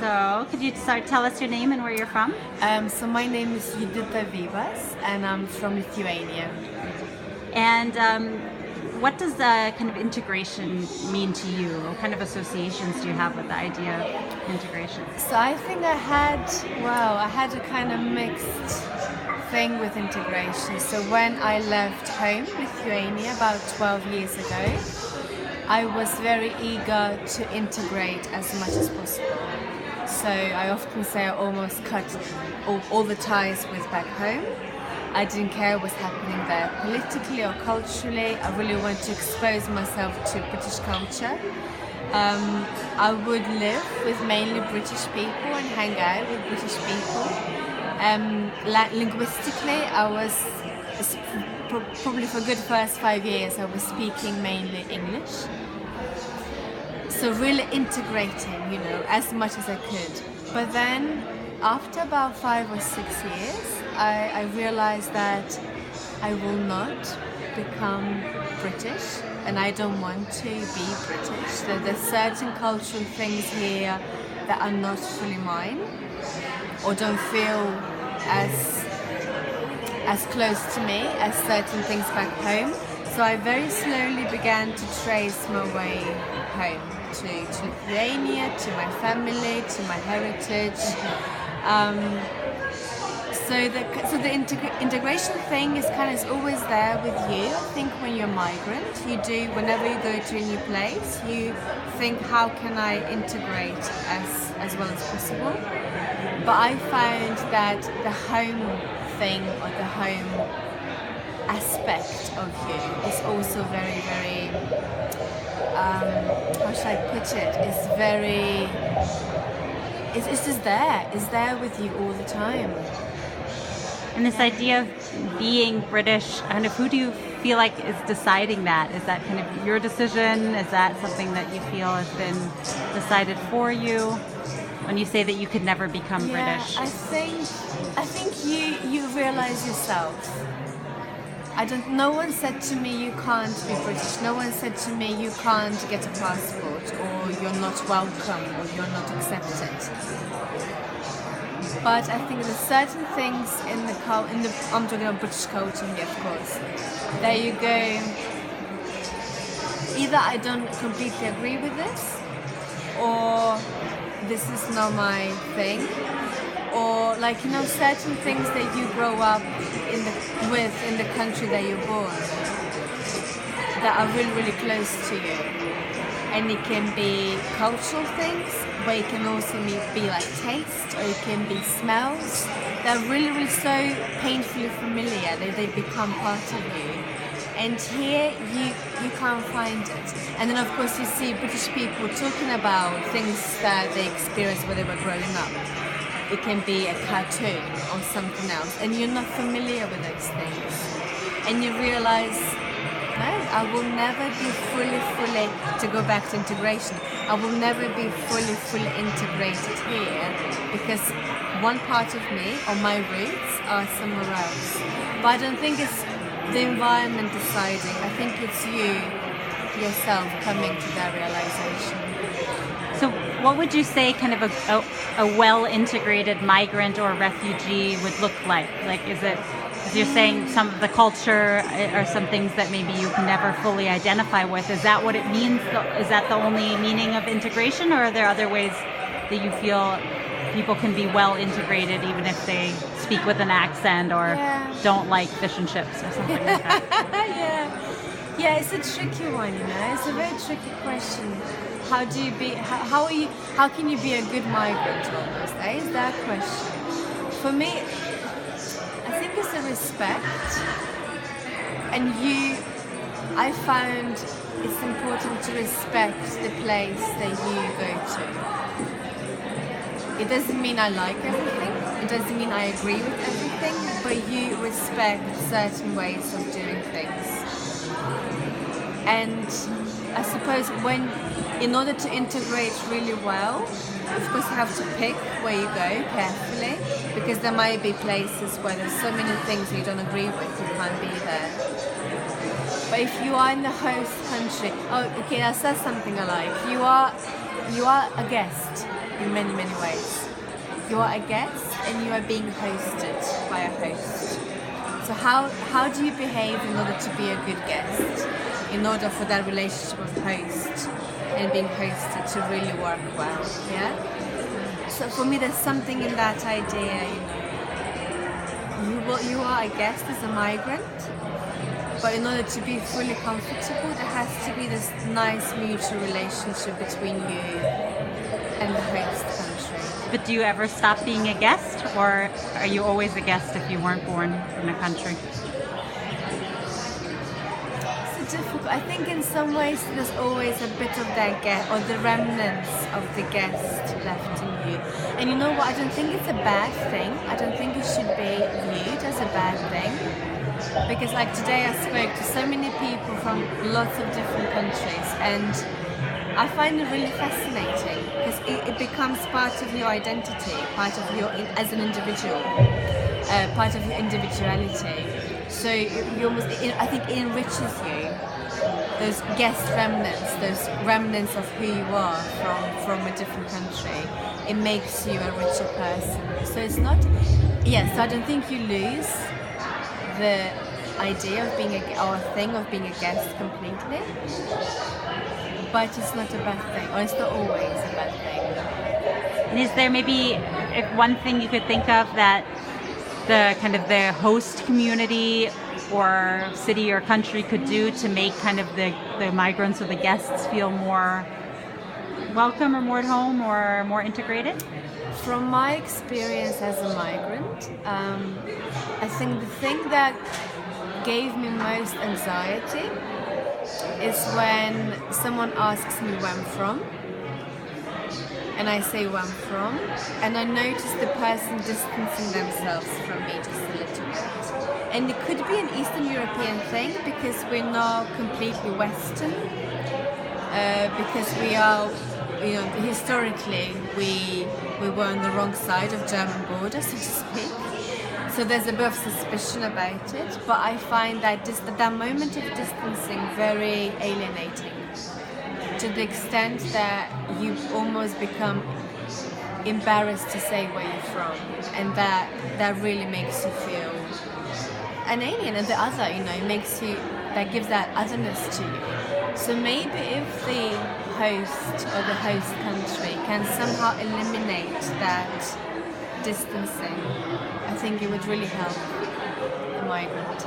So, could you tell us your name and where you're from? So my name is Judita Vivas, and I'm from Lithuania. And what does kind of integration mean to you? What kind of associations do you have with the idea of integration? So I think I had a kind of mixed thing with integration. So when I left home, Lithuania, about 12 years ago, I was very eager to integrate as much as possible. So I often say I almost cut all the ties with back home. I didn't care what's happening there politically or culturally. I really wanted to expose myself to British culture. I would live with mainly British people and hang out with British people. Linguistically, I was probably for a good first 5 years I was speaking mainly English. So really integrating, as much as I could. But then after about 5 or 6 years, I realized that I will not become British, and I don't want to be British. There's certain cultural things here that are not fully mine, or don't feel as close to me as certain things back home. So I very slowly began to trace my way home to Lithuania, to my family, to my heritage. So the integration thing is always there with you. I think when you're a migrant, whenever you go to a new place, you think, how can I integrate as well as possible? But I found that the home thing, or the home aspect of you, is also very, very, how should I put it? It's just there. It's there with you all the time. And this idea of being British, who do you feel like is deciding that? Is that kind of your decision? Is that something that you feel has been decided for you? When you say that you could never become British? I think you realize yourself. No one said to me you can't be British. No one said to me you can't get a passport, or you're not welcome, or you're not accepted. But I think there's certain things I'm talking about British culture here, of course. There you go. Either I don't completely agree with this, or this is not my thing, or certain things that you grow up in the country that you're born, that are really, really close to you. And it can be cultural things, but it can also be like taste, or it can be smells that are really, really so painfully familiar that they become part of you. And here you can't find it. And then of course you see British people talking about things that they experienced when they were growing up. It can be a cartoon or something else, and you're not familiar with those things. And you realize, no, I will never be fully, to go back to integration, I will never be fully integrated here, because one part of me, or my roots, are somewhere else. But I don't think it's the environment deciding. I think it's you, yourself, coming to that realization. So what would you say kind of a well-integrated migrant or refugee would look like? Like, is it, as you're saying, some of the culture or some things that maybe you can never fully identify with? Is that what it means? Is that the only meaning of integration, or are there other ways that you feel people can be well integrated even if they speak with an accent or don't like fish and chips or something like that? Yeah, it's a tricky one, It's a very tricky question. How can you be a good migrant almost? That is that question. For me, I think it's a respect. And I found it's important to respect the place that you go to. It doesn't mean I like everything. It doesn't mean I agree with everything, but you respect certain ways of doing things. And I suppose in order to integrate really well, of course you have to pick where you go carefully, because there might be places where there's so many things you don't agree with, you can't be there. But if you are in the host country, that says something I like. you are a guest in many, many ways. You are a guest and you are being hosted by a host. So how do you behave in order to be a good guest? In order for that relationship of host and being hosted to really work well, yeah? So for me, there's something in that idea, you are a guest as a migrant, but in order to be fully comfortable, there has to be this nice mutual relationship between you and the host country. But do you ever stop being a guest, or are you always a guest if you weren't born in a country? Difficult. I think in some ways there's always a bit of that guest or the remnants of the guest left in you. And you know what? I don't think it's a bad thing. I don't think it should be viewed as a bad thing. Because like today I spoke to so many people from lots of different countries, and I find it really fascinating because it becomes part of your identity, part of your as an individual, part of your individuality. So you almost, I think it enriches you. Those guest remnants, those remnants of who you are from a different country, it makes you a richer person. So it's not, so I don't think you lose the idea of being or thing of being a guest completely, but it's not a bad thing, or it's not always a bad thing. And is there maybe one thing you could think of that the kind of the host community or city or country could do to make kind of the migrants or the guests feel more welcome or more at home or more integrated? From my experience as a migrant, I think the thing that gave me most anxiety is when someone asks me where I'm from, and I say where I'm from, and I notice the person distancing themselves from me just a little bit. And it could be an Eastern European thing because we're not completely Western, because we are, historically we were on the wrong side of German border, so to speak. So there's a bit of suspicion about it, but I find that that moment of distancing very alienating, to the extent that you almost become embarrassed to say where you're from, and that really makes you feel an alien and the other, that gives that otherness to you. So maybe if the host or the host country can somehow eliminate that distancing, I think it would really help the migrant.